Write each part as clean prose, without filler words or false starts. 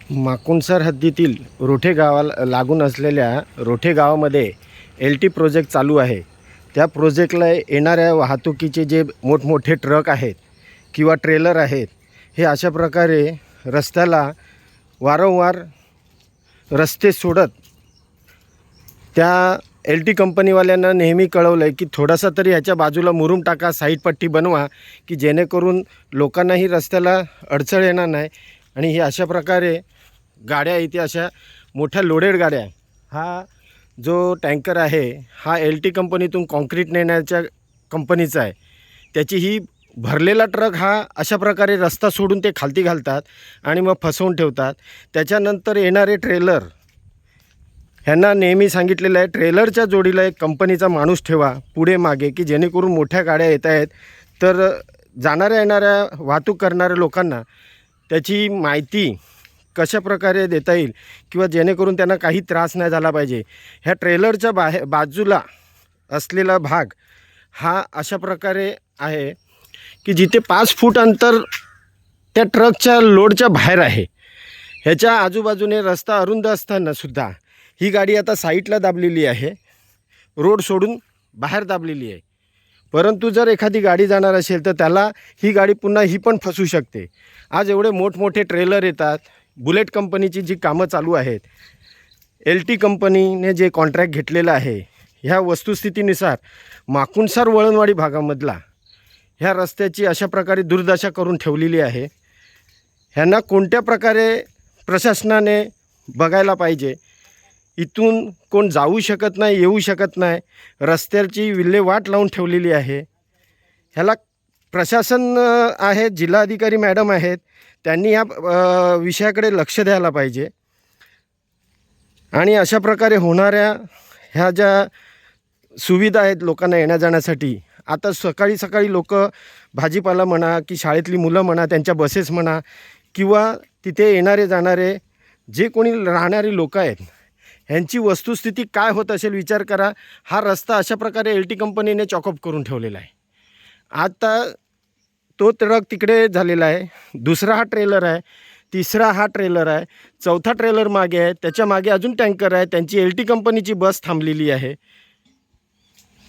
माकुणसर हद्दीतील रोठे गावाला लागून असलेल्या रोठे गावामध्ये LT प्रोजेक्ट चालू आहे। त्या प्रोजेक्टला येणाऱ्या वाहतुकीचे जे मोठमोठे ट्रक आहेत किंवा ट्रेलर आहेत, हे अशा प्रकारे रस्त्याला वारंवार रस्ते सोडत त्या LT कंपनीवाल्यांना नेहमी कळवलं आहे की थोडासा तरी ह्याच्या बाजूला मुरुम टाका, साईड पट्टी बनवा, की जेणेकरून लोकांनाही रस्त्याला अडचण येणार नाही। आणि हे अशा प्रकारे गाड्या इथे अशा मोठ्या लोडेड गाड्या, हा जो टँकर आहे हा LT कंपनीतून कॉन्क्रीट नेण्याच्या कंपनीचा आहे। त्याची ही भरलेला ट्रक हा अशा प्रकारे रस्ता सोडून ते खालती घालतात आणि मग फसवून ठेवतात। त्याच्यानंतर येणारे ट्रेलर, ह्यांना नेहमी सांगितलेलं आहे ट्रेलरच्या जोडीला एक कंपनीचा माणूस ठेवा पुढे मागे, की जेणेकरून मोठ्या गाड्या येत आहेत तर जाणाऱ्या येणाऱ्या वाहतूक करणाऱ्या लोकांना त्याची माहिती कशा प्रकारे देता येईल किंवा जेणेकरून त्यांना काही त्रास नाही झाला पाहिजे। ह्या ट्रेलरच्या बाजूला असलेला भाग हा अशा प्रकारे आहे की जिथे 5 फूट अंतर त्या ट्रकच्या लोडच्या बाहेर आहे। ह्याच्या आजूबाजूने रस्ता अरुंद असताना सुद्धा ही गाडी आता साईडला दाबलेली आहे, रोड सोडून बाहेर दाबलेली आहे। परंतु जर एखादी गाडी जाणार असेल तर त्याला ही गाडी पुन्हा ही पण फसू शकते। आज एवढे मोठमोठे ट्रेलर येतात, बुलेट कंपनीची जी कामं चालू आहेत, LT कंपनीने जे कॉन्ट्रॅक्ट घेतलेलं आहे, ह्या वस्तुस्थितीनुसार माकुणसर वळणवाडी भागामधला ह्या रस्त्याची अशा प्रकारे दुर्दशा करून ठेवलेली आहे। ह्यांना कोणत्या प्रकारे प्रशासनाने बघायला पाहिजे। इथून कोण जाऊ शकत नाही, येऊ शकत नाही, रस्त्याची विल्हेवाट लावून ठेवलेली आहे। ह्याला प्रशासन आहे, जिल्हाधिकारी मॅडम आहेत, त्यांनी या विषयाकडे लक्ष द्यायला पाहिजे। आणि अशा प्रकारे होणाऱ्या ह्या ज्या सुविधा आहेत लोकांना येण्या जाण्यासाठी, आता सकाळी सकाळी लोक भाजीपाला म्हणा की शाळेतली मुलं म्हणा, त्यांच्या बसेस म्हणा किंवा तिथे येणारे जाणारे जे कोणी राहणारी लोक आहेत, ह्यांची वस्तुस्थिती काय होत असेल विचार करा। हा रस्ता अशा प्रकारे LT कंपनीने चॉकअप करून ठेवलेला आहे। आता तो ट्रक तिकडे झालेला आहे, दुसरा हा ट्रेलर आहे, तिसरा हा ट्रेलर आहे, चौथा ट्रेलर मागे आहे, त्याच्या मागे अजून टँकर आहे, त्यांची LT कंपनीची बस थांबलेली आहे।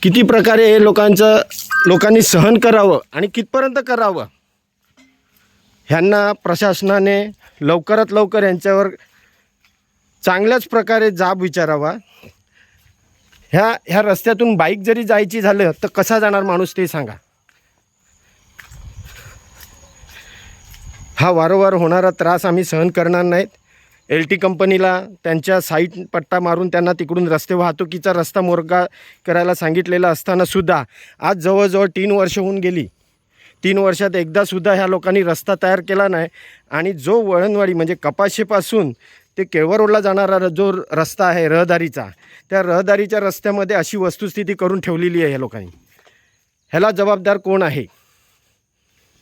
किती प्रकारे हे लोकांनी सहन करावं आणि कितपर्यंत करावं, ह्यांना प्रशासनाने लवकरात लवकर यांच्यावर चांगल्याच प्रकारे जाब विचारावा। ह्या रस्त्यातून बाईक जरी जायची झालं तर कसा जाणार माणूस ते सांगा। हा वारंवार होणारा त्रास आम्ही सहन करणार नाहीत। LT कंपनीला त्यांच्या साईड पट्टा मारून त्यांना तिकडून वाहतुकीचा रस्ता मोकळा करायला सांगितलेलं असतानासुद्धा आज जवळजवळ 3 वर्ष होऊन गेली। 3 वर्षात एकदासुद्धा ह्या लोकांनी रस्ता तयार केला नाही। आणि जो वळणवाडी म्हणजे कपाशीपासून ते केळवा रोडला जाणारा जो रस्ता आहे रहदारीचा, त्या रहदारीच्या रस्त्यामध्ये अशी वस्तुस्थिती करून ठेवलेली आहे ह्या लोकांनी। ह्याला जबाबदार कोण आहे?